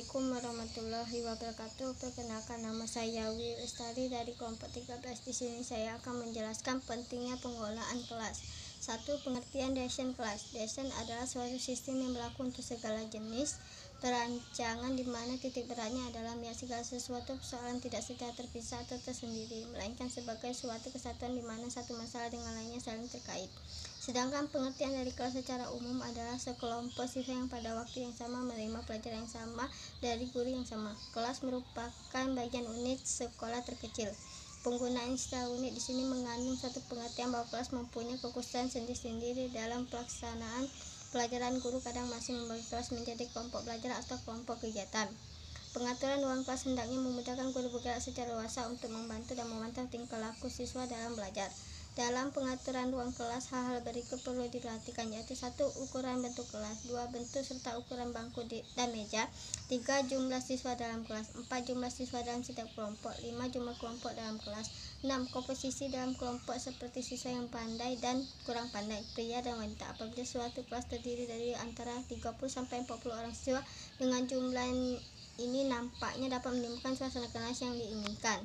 Assalamualaikum warahmatullahi wabarakatuh. Perkenalkan, nama saya Wi Lestari dari kelompok 13. Di sini saya akan menjelaskan pentingnya pengelolaan kelas. 1. Pengertian desain kelas. Desain adalah suatu sistem yang berlaku untuk segala jenis perancangan, di mana titik beratnya adalah melihat segala sesuatu persoalan tidak secara terpisah atau tersendiri, melainkan sebagai suatu kesatuan di mana satu masalah dengan lainnya saling terkait. Sedangkan pengertian dari kelas secara umum adalah sekelompok siswa yang pada waktu yang sama menerima pelajaran yang sama dari guru yang sama. Kelas merupakan bagian unit sekolah terkecil. Penggunaan istilah unit di sini mengandung suatu pengertian bahwa kelas mempunyai kekhususan sendiri-sendiri dalam pelaksanaan pelajaran. Guru kadang masih membagi kelas menjadi kelompok belajar atau kelompok kegiatan. Pengaturan ruang kelas hendaknya memudahkan guru bergerak secara luasa untuk membantu dan memantau tingkah laku siswa dalam belajar. Dalam pengaturan ruang kelas, hal-hal berikut perlu diperhatikan, yaitu 1. Ukuran bentuk kelas, 2. Bentuk serta ukuran bangku dan meja, 3. Jumlah siswa dalam kelas, 4. Jumlah siswa dalam setiap kelompok, 5. Jumlah kelompok dalam kelas, 6. Komposisi dalam kelompok seperti siswa yang pandai dan kurang pandai, pria dan wanita. Apabila suatu kelas terdiri dari antara 30-40 orang siswa, dengan jumlah ini nampaknya dapat menimbulkan suasana kelas yang diinginkan.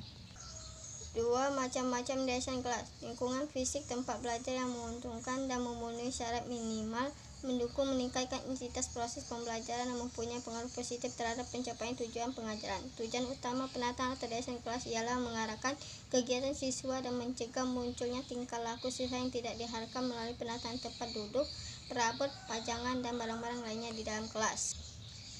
2. Macam-macam desain kelas. Lingkungan fisik tempat belajar yang menguntungkan dan memenuhi syarat minimal mendukung meningkatkan intensitas proses pembelajaran dan mempunyai pengaruh positif terhadap pencapaian tujuan pengajaran. Tujuan utama penataan atau desain kelas ialah mengarahkan kegiatan siswa dan mencegah munculnya tingkah laku siswa yang tidak diharapkan melalui penataan tempat duduk, perabot, pajangan, dan barang-barang lainnya di dalam kelas.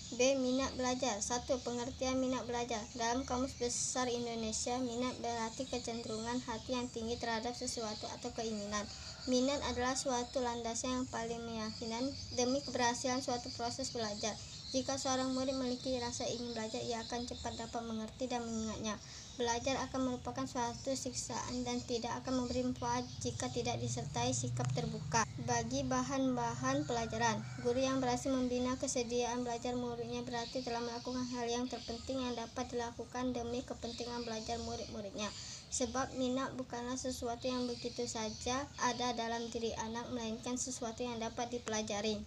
B. Minat belajar. 1. Pengertian minat belajar. Dalam Kamus Besar Indonesia, minat berarti kecenderungan hati yang tinggi terhadap sesuatu atau keinginan. Minat adalah suatu landasan yang paling meyakinkan demi keberhasilan suatu proses belajar. Jika seorang murid memiliki rasa ingin belajar, ia akan cepat dapat mengerti dan mengingatnya. Belajar akan merupakan suatu siksaan dan tidak akan memberi manfaat jika tidak disertai sikap terbuka bagi bahan-bahan pelajaran. Guru yang berhasil membina kesediaan belajar muridnya berarti telah melakukan hal yang terpenting yang dapat dilakukan demi kepentingan belajar murid-muridnya. Sebab minat bukanlah sesuatu yang begitu saja ada dalam diri anak, melainkan sesuatu yang dapat dipelajari.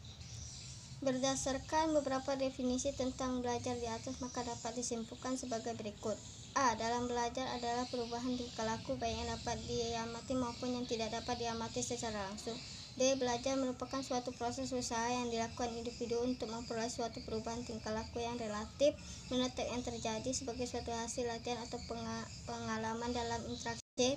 Berdasarkan beberapa definisi tentang belajar di atas, maka dapat disimpulkan sebagai berikut. A. Dalam belajar adalah perubahan tingkah laku baik yang dapat diamati maupun yang tidak dapat diamati secara langsung. B. Belajar merupakan suatu proses usaha yang dilakukan individu untuk memperoleh suatu perubahan tingkah laku yang relatif menetap yang terjadi sebagai suatu hasil latihan atau pengalaman dalam interaksi. C.